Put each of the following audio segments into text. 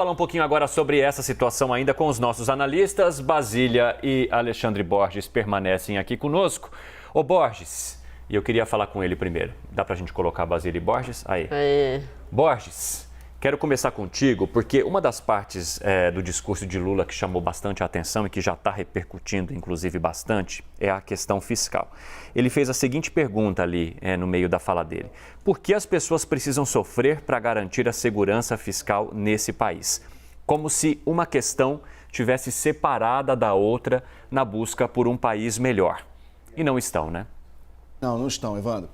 Falar um pouquinho agora sobre essa situação ainda com os nossos analistas. Basília e Alexandre Borges permanecem aqui conosco. Ô Borges, e eu queria falar com ele primeiro. Dá pra gente colocar Basília e Borges? Aí. Borges, quero começar contigo, porque uma das partes do discurso de Lula que chamou bastante a atenção e que já está repercutindo, inclusive, bastante, é a questão fiscal. Ele fez a seguinte pergunta ali no meio da fala dele. Por que as pessoas precisam sofrer para garantir a segurança fiscal nesse país? Como se uma questão tivesse separada da outra na busca por um país melhor. E não estão, né? Não estão, Evandro.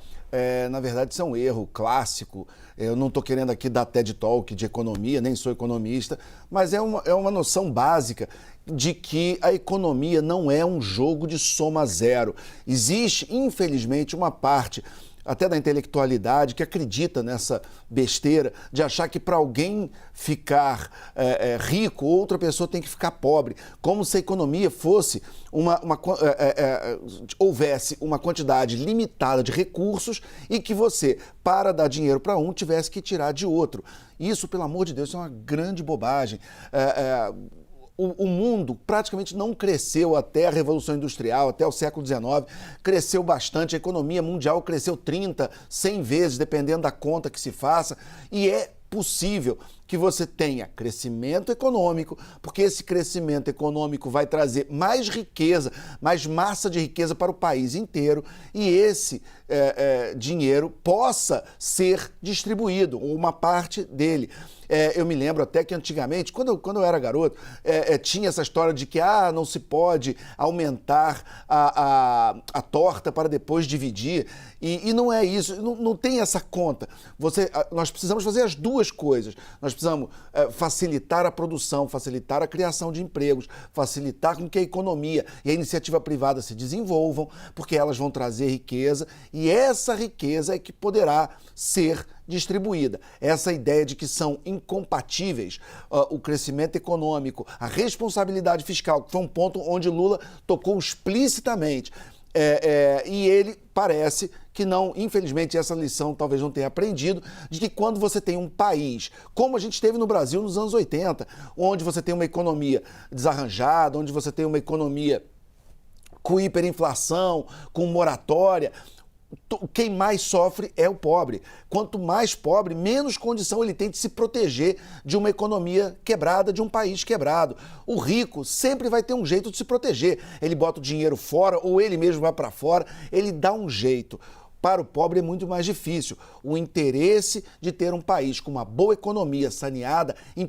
Na verdade, isso é um erro clássico. Eu não estou querendo aqui dar TED Talk de economia, nem sou economista, mas é uma noção básica de que a economia não é um jogo de soma zero. Existe, infelizmente, uma parte até da intelectualidade que acredita nessa besteira de achar que para alguém ficar rico, outra pessoa tem que ficar pobre, como se a economia fosse houvesse uma quantidade limitada de recursos e que você, para dar dinheiro para um, tivesse que tirar de outro. Isso, pelo amor de Deus, é uma grande bobagem. O mundo praticamente não cresceu até a Revolução Industrial, até o século XIX, cresceu bastante, a economia mundial cresceu 30, 100 vezes, dependendo da conta que se faça, e é possível que você tenha crescimento econômico, porque esse crescimento econômico vai trazer mais riqueza, mais massa de riqueza para o país inteiro, e esse dinheiro possa ser distribuído, ou uma parte dele. Eu me lembro até que antigamente, quando eu era garoto, tinha essa história de que não se pode aumentar a torta para depois dividir, e não é isso, não tem essa conta. Nós precisamos fazer as duas coisas. Nós precisamos facilitar a produção, facilitar a criação de empregos, facilitar com que a economia e a iniciativa privada se desenvolvam, porque elas vão trazer riqueza, e essa riqueza é que poderá ser distribuída. Essa ideia de que são incompatíveis o crescimento econômico, a responsabilidade fiscal, que foi um ponto onde Lula tocou explicitamente. E ele parece que não, infelizmente, essa lição talvez não tenha aprendido, de que quando você tem um país, como a gente teve no Brasil nos anos 80, onde você tem uma economia desarranjada, onde você tem uma economia com hiperinflação, com moratória, quem mais sofre é o pobre. Quanto mais pobre, menos condição ele tem de se proteger de uma economia quebrada, de um país quebrado. O rico sempre vai ter um jeito de se proteger. Ele bota o dinheiro fora ou ele mesmo vai para fora, ele dá um jeito. Para o pobre é muito mais difícil. O interesse de ter um país com uma boa economia saneada e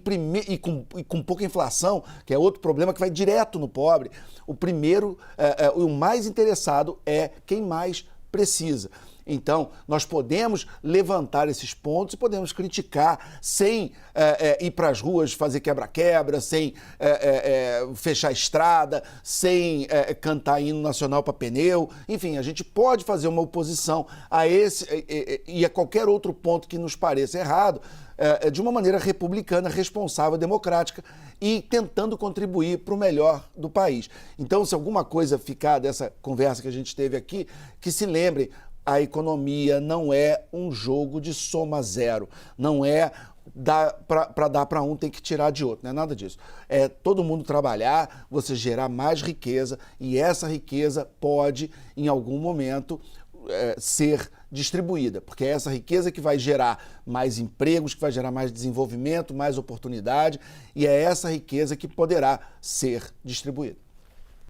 com pouca inflação, que é outro problema que vai direto no pobre, o mais interessado é quem mais precisa. Então, nós podemos levantar esses pontos e podemos criticar sem ir para as ruas fazer quebra-quebra, sem fechar a estrada, sem cantar hino nacional para pneu. Enfim, a gente pode fazer uma oposição a esse e a qualquer outro ponto que nos pareça errado, de uma maneira republicana, responsável, democrática e tentando contribuir para o melhor do país. Então, se alguma coisa ficar dessa conversa que a gente teve aqui, que se lembrem, a economia não é um jogo de soma zero, não é para dar para um tem que tirar de outro, não é nada disso. É todo mundo trabalhar, você gerar mais riqueza e essa riqueza pode, em algum momento, ser distribuída, porque é essa riqueza que vai gerar mais empregos, que vai gerar mais desenvolvimento, mais oportunidade, e é essa riqueza que poderá ser distribuída.